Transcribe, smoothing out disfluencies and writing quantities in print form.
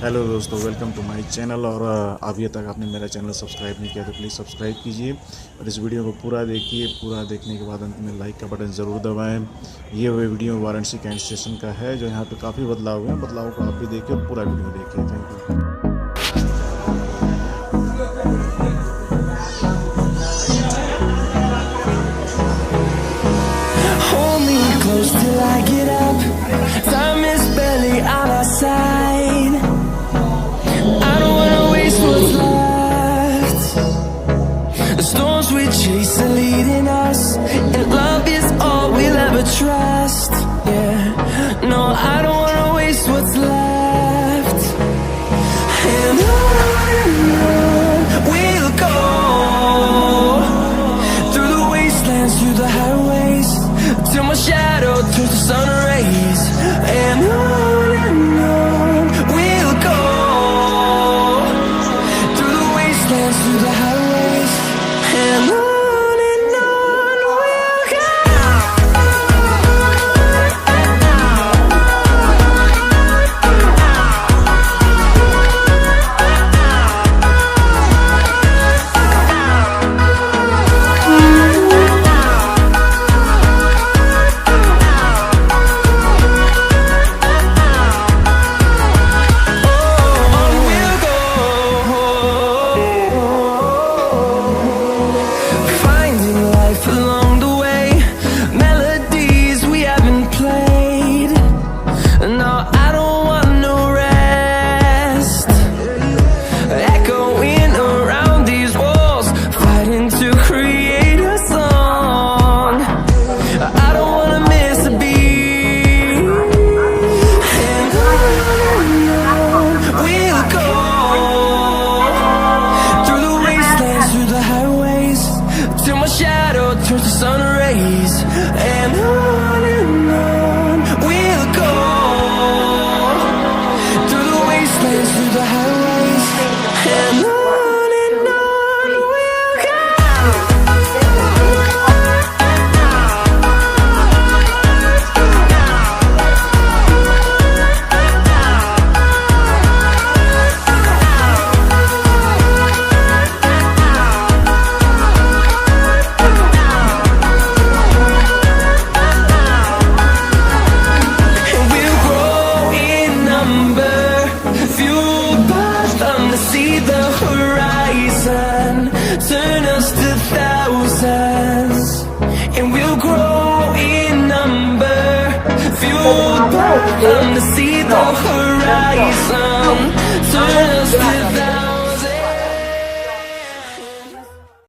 Hello दोस्तों, welcome to my channel. और अभी तक आपने मेरा चैनल सब्सक्राइब नहीं किया तो प्लीज़ सब्सक्राइब कीजिए और इस वीडियो को पूरा देखिए। पूरा देखने के बाद अंत में लाइक का बटन ज़रूर दबाएं। ये वीडियो वाराणसी कैंट स्टेशन का है, जो यहाँ पे काफ़ी बदलाव हुए हैं। बदलाव को आप भी देखिए और पूरा वीडियो देखिए। Thank you. Hold me close till I get up. Time is barely on our side. I don't wanna waste what's left. The storms we chase are leading us, and love is all we'll ever trust. Yeah, no, I don't wanna waste what's left. And on we'll go, through the wastelands, through the highways, till my shadow turns to sun rays. And on we'll go, through the wastelands, through the highways. And on we'll go. Finding life along the way, melodies we haven't played. No, I don't want no rest. Echoing around these walls, fighting to create a song. I don't wanna miss a beat. And on we'll go, through the wastelands, through the highways, till my shadow turns to sun rays. And on we'll go, through the wastelands, through the highways. And on we'll go. And we'll grow in number, fueled by them to see the horizon, turn us to thousands. And we'll grow in number, fueled by them to see the horizon,